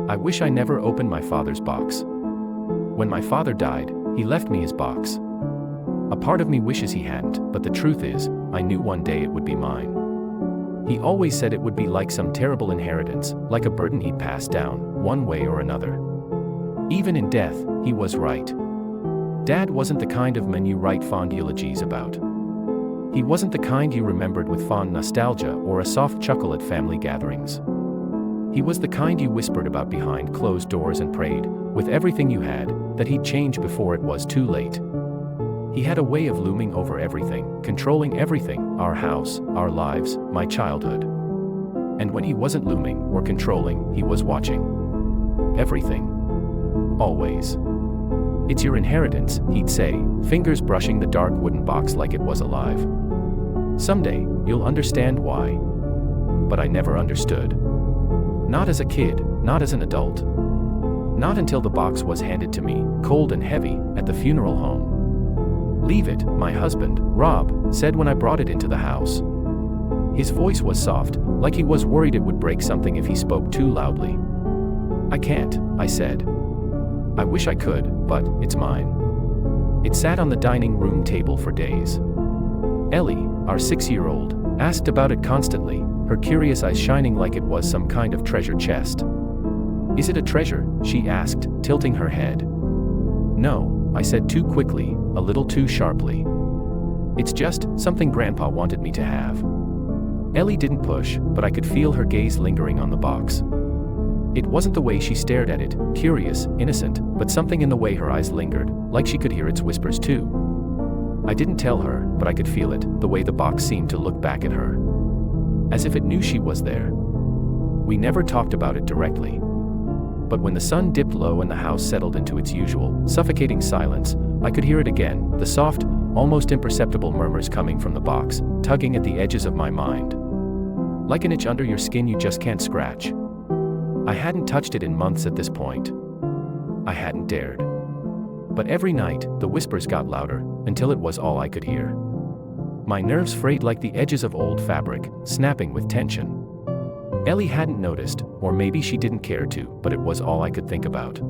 I wish I never opened my father's box. When my father died, he left me his box. A part of me wishes he hadn't, but the truth is, I knew one day it would be mine. He always said it would be like some terrible inheritance, like a burden he'd pass down, one way or another. Even in death, he was right. Dad wasn't the kind of man you write fond eulogies about. He wasn't the kind you remembered with fond nostalgia or a soft chuckle at family gatherings. He was the kind you whispered about behind closed doors and prayed, with everything you had, that he'd change before it was too late. He had a way of looming over everything, controlling everything, our house, our lives, my childhood. And when he wasn't looming or controlling, he was watching. Everything. Always. It's your inheritance, he'd say, fingers brushing the dark wooden box like it was alive. Someday, you'll understand why. But I never understood. Not as a kid, not as an adult. Not until the box was handed to me, cold and heavy, at the funeral home. "Leave it," my husband, Rob, said when I brought it into the house. His voice was soft, like he was worried it would break something if he spoke too loudly. "I can't," I said. "I wish I could, but it's mine." It sat on the dining room table for days. Ellie, our 6-year-old, asked about it constantly, her curious eyes shining like it was some kind of treasure chest. "Is it a treasure?" she asked, tilting her head. "No," I said too quickly, a little too sharply. "It's just something Grandpa wanted me to have." Ellie didn't push, but I could feel her gaze lingering on the box. It wasn't the way she stared at it, curious, innocent, but something in the way her eyes lingered, like she could hear its whispers too. I didn't tell her, but I could feel it, the way the box seemed to look back at her. As if it knew she was there. We never talked about it directly. But when the sun dipped low and the house settled into its usual, suffocating silence, I could hear it again, the soft, almost imperceptible murmurs coming from the box, tugging at the edges of my mind. Like an itch under your skin you just can't scratch. I hadn't touched it in months at this point. I hadn't dared. But every night, the whispers got louder, until it was all I could hear. My nerves frayed like the edges of old fabric, snapping with tension. Ellie hadn't noticed, or maybe she didn't care to, but it was all I could think about.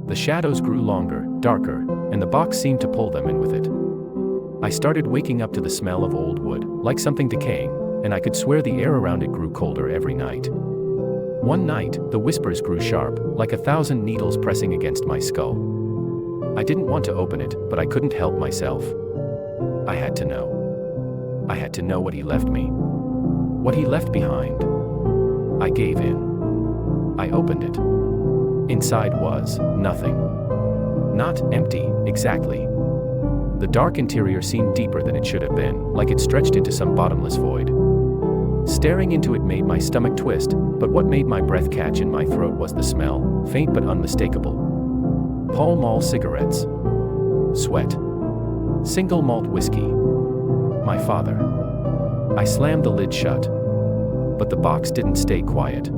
The shadows grew longer, darker, and the box seemed to pull them in with it. I started waking up to the smell of old wood, like something decaying, and I could swear the air around it grew colder every night. One night, the whispers grew sharp, like 1,000 needles pressing against my skull. I didn't want to open it, but I couldn't help myself. I had to know. I had to know what he left me. What he left behind. I gave in. I opened it. Inside was nothing. Not empty, exactly. The dark interior seemed deeper than it should have been, like it stretched into some bottomless void. Staring into it made my stomach twist, but what made my breath catch in my throat was the smell, faint but unmistakable. Pall Mall cigarettes. Sweat. Single malt whiskey. My father. I slammed the lid shut. But the box didn't stay quiet.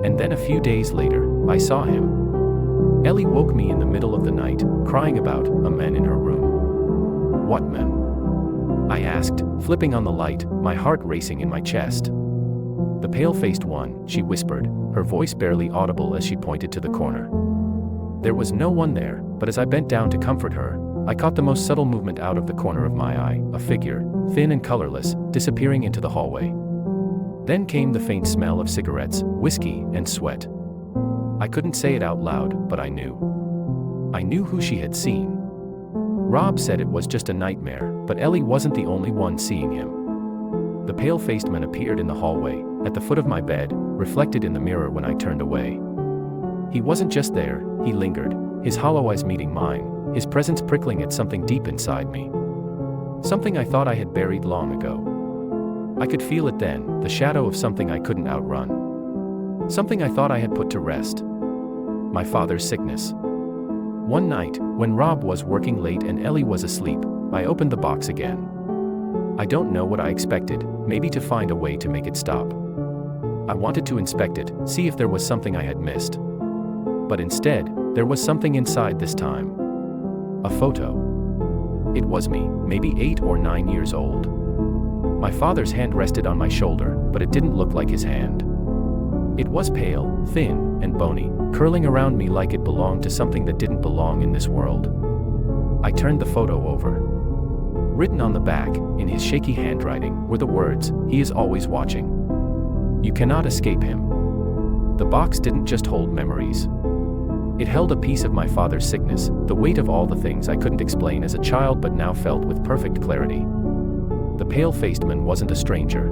And then a few days later, I saw him. Ellie woke me in the middle of the night, crying about a man in her room. "What man?" I asked, flipping on the light, my heart racing in my chest. "The pale-faced one," she whispered, her voice barely audible as she pointed to the corner. There was no one there, but as I bent down to comfort her, I caught the most subtle movement out of the corner of my eye, a figure, thin and colorless, disappearing into the hallway. Then came the faint smell of cigarettes, whiskey, and sweat. I couldn't say it out loud, but I knew. I knew who she had seen. Rob said it was just a nightmare, but Ellie wasn't the only one seeing him. The pale-faced man appeared in the hallway, at the foot of my bed, reflected in the mirror when I turned away. He wasn't just there, he lingered, his hollow eyes meeting mine, his presence prickling at something deep inside me. Something I thought I had buried long ago. I could feel it then, the shadow of something I couldn't outrun. Something I thought I had put to rest. My father's sickness. One night, when Rob was working late and Ellie was asleep, I opened the box again. I don't know what I expected, maybe to find a way to make it stop. I wanted to inspect it, see if there was something I had missed. But instead, there was something inside this time. A photo. It was me, maybe 8 or 9 years old. My father's hand rested on my shoulder, but it didn't look like his hand. It was pale, thin, and bony, curling around me like it belonged to something that didn't belong in this world. I turned the photo over. Written on the back, in his shaky handwriting, were the words, "He is always watching. You cannot escape him." The box didn't just hold memories. It held a piece of my father's sickness, the weight of all the things I couldn't explain as a child but now felt with perfect clarity. The pale-faced man wasn't a stranger.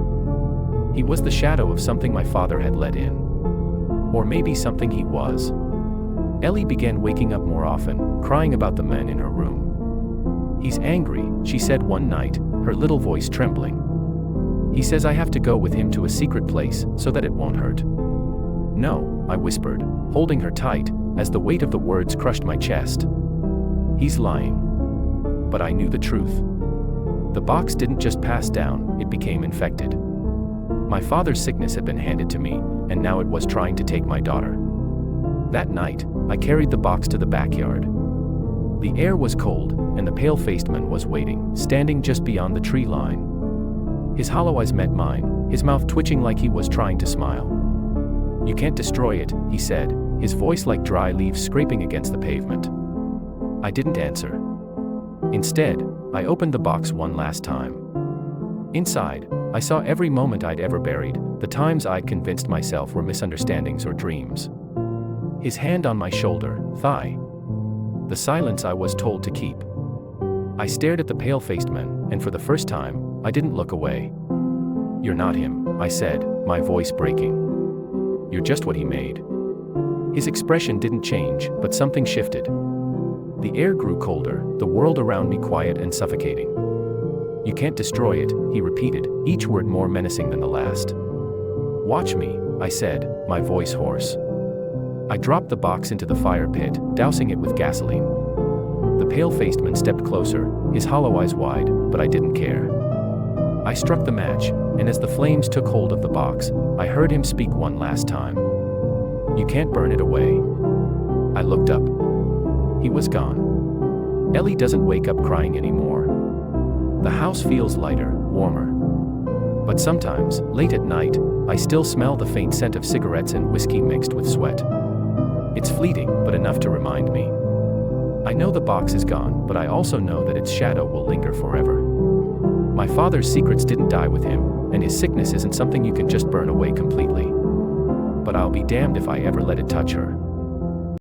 He was the shadow of something my father had let in. Or maybe something he was. Ellie began waking up more often, crying about the men in her room. "He's angry," she said one night, her little voice trembling. "He says I have to go with him to a secret place, so that it won't hurt." "No," I whispered, holding her tight, as the weight of the words crushed my chest. "He's lying." But I knew the truth. The box didn't just pass down, it became infected. My father's sickness had been handed to me, and now it was trying to take my daughter. That night, I carried the box to the backyard. The air was cold, and the pale-faced man was waiting, standing just beyond the tree line. His hollow eyes met mine, his mouth twitching like he was trying to smile. "You can't destroy it," he said, his voice like dry leaves scraping against the pavement. I didn't answer. Instead, I opened the box one last time. Inside, I saw every moment I'd ever buried, the times I'd convinced myself were misunderstandings or dreams. His hand on my shoulder, thigh. The silence I was told to keep. I stared at the pale-faced man, and for the first time, I didn't look away. "You're not him," I said, my voice breaking. "You're just what he made." His expression didn't change, but something shifted. The air grew colder, the world around me quiet and suffocating. "You can't destroy it," he repeated, each word more menacing than the last. "Watch me," I said, my voice hoarse. I dropped the box into the fire pit, dousing it with gasoline. The pale-faced man stepped closer, his hollow eyes wide, but I didn't care. I struck the match, and as the flames took hold of the box, I heard him speak one last time. "You can't burn it away." I looked up. He was gone. Ellie doesn't wake up crying anymore. The house feels lighter, warmer. But sometimes, late at night, I still smell the faint scent of cigarettes and whiskey mixed with sweat. It's fleeting, but enough to remind me. I know the box is gone, but I also know that its shadow will linger forever. My father's secrets didn't die with him, and his sickness isn't something you can just burn away completely. But I'll be damned if I ever let it touch her.